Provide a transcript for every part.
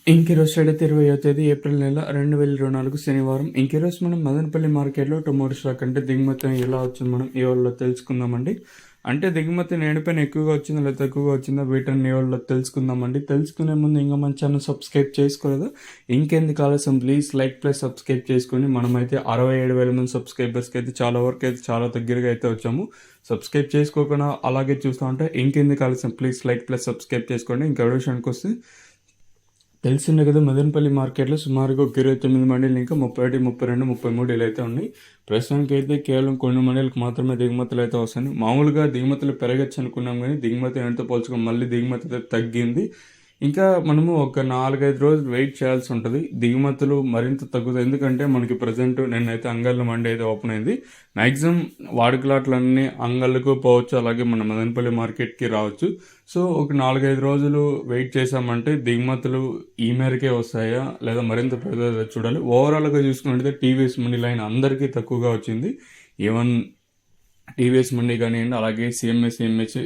ఇంకీరోజు అయితే 20వ తేదీ ఏప్రిల్ నెల 2024 శనివారం. ఇంకీరోజు మనం మదనపల్లి మార్కెట్లో టొమాటో స్టాక్ అంటే దిగుమతి ఎలా వచ్చింది మనం ఈ వాళ్ళలో తెలుసుకుందామండి. అంటే దిగుమతి నేడుపైన ఎక్కువగా వచ్చిందా లేదా తక్కువగా వచ్చిందా వీటిని ఈ వాళ్ళలో తెలుసుకుందామండి. తెలుసుకునే ముందు ఇంకా మన ఛానల్ సబ్స్క్రైబ్ చేసుకోలేదు, ఇంకెందుకు ఆలస్యం ప్లీజ్ లైక్ ప్లస్ సబ్స్క్రైబ్ చేసుకొని మనమైతే 67,000 మంది సబ్స్క్రైబర్స్కి అయితే చాలా వరకు అయితే చాలా దగ్గరగా అయితే వచ్చాము. సబ్స్క్రైబ్ చేసుకోకుండా అలాగే చూస్తూ ఉంటే ఇంకెందుకు ఆలస్యం ప్లీజ్ లైక్ ప్లస్ సబ్స్క్రైబ్ చేసుకోండి. ఇంకా విషయానికి వస్తే తెలిసిందే కదా, మదనపల్లి మార్కెట్లో సుమారుగా ఒక 29 మండీలు ఇంకా 31, 32, 33 ఇలా అయితే ఉన్నాయి. ప్రస్తుతానికి అయితే కేవలం కొన్ని మండీలకు మాత్రమే దిగుమతులు అయితే వస్తాయి. మామూలుగా దిగుమతులు పెరగచ్చు అనుకున్నాం కానీ దిగుమతి ఎంతో పోల్చుకొని మళ్ళీ దిగుమతి అయితే తగ్గింది. ఇంకా మనము ఒక 4-5 రోజులు వెయిట్ చేయాల్సి ఉంటుంది, దిగుమతులు మరింత తగ్గుతాయి. ఎందుకంటే మనకి ప్రజెంట్ నిన్నైతే అంగళ్ళ మండి అయితే ఓపెన్ అయింది. మ్యాక్సిమం వాడుకలాట్లన్నీ అంగళ్ళకు పోవచ్చు, అలాగే మన మదనపల్లి మార్కెట్కి రావచ్చు. సో ఒక 4-5 రోజులు వెయిట్ చేసామంటే దిగుమతులు ఈ మేరకే వస్తాయా లేదా మరింత పెద్దగా చూడాలి. ఓవరాల్గా చూసుకున్నట్టయితే టీవీఎస్ మండి లైన్ అందరికీ తక్కువగా వచ్చింది. ఈవెన్ టీవీఎస్ మండి కానివ్వండి, అలాగే సిఎంఎస్,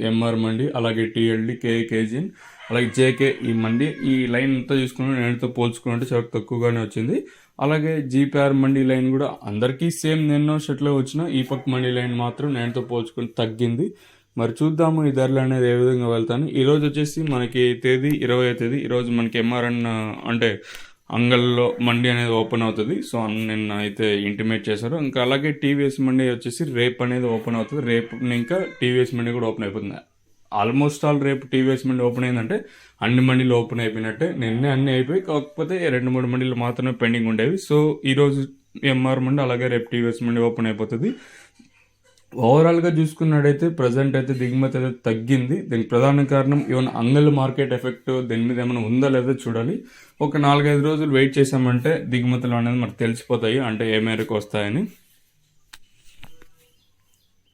ఎంఆర్ మండి, అలాగే టీఎల్డి, కేజీఎన్, అలాగే జేకే ఈ మండి ఈ లైన్ అంతా చూసుకుని నేనుతో పోల్చుకున్నట్టు చాలా తక్కువగానే వచ్చింది. అలాగే జీపీఆర్ మండి లైన్ కూడా అందరికీ సేమ్ నిన్నో షర్ట్లో వచ్చిన ఈ పక్క మండి లైన్ మాత్రం నేనుతో పోల్చుకుని తగ్గింది. మరి చూద్దాము ఈ ధరలు అనేది ఏ విధంగా వెళ్తాను. ఈరోజు వచ్చేసి మనకి తేదీ 20వ తేదీ. ఈరోజు మనకి ఎంఆర్ఎన్ అంటే అంగల్లో మండి అనేది ఓపెన్ అవుతుంది. సో నిన్న అయితే ఇంటిమేట్ చేశారు. ఇంకా అలాగే టీవీఎస్ మండి వచ్చేసి రేపు అనేది ఓపెన్ అవుతుంది. రేపు ఇంకా టీవీఎస్ మండి కూడా ఓపెన్ అయిపోతుంది. ఆల్మోస్ట్ ఆల్ రేపు టీవీఎస్ మండి ఓపెన్ అయిందంటే అన్ని మండీలు ఓపెన్ అయిపోయినట్టే. నిన్నే అన్నీ అయిపోయి కాకపోతే 2-3 మండీలు మాత్రమే పెండింగ్ ఉండేవి. సో ఈరోజు ఎంఆర్ మండి అలాగే రేపు టీవీఎస్ మండి ఓపెన్ అయిపోతుంది. ఓవరాల్గా చూసుకున్నట్టయితే ప్రజెంట్ అయితే దిగుమతి అయితే తగ్గింది. దీనికి ప్రధాన కారణం ఈవెన్ అంగల్ మార్కెట్ ఎఫెక్ట్ దీని మీద ఏమైనా ఉందా లేదో చూడాలి. ఒక 4-5 రోజులు వెయిట్ చేసామంటే దిగుమతులు అనేది మనకు తెలిసిపోతాయి, అంటే ఏ మేరకు వస్తాయని.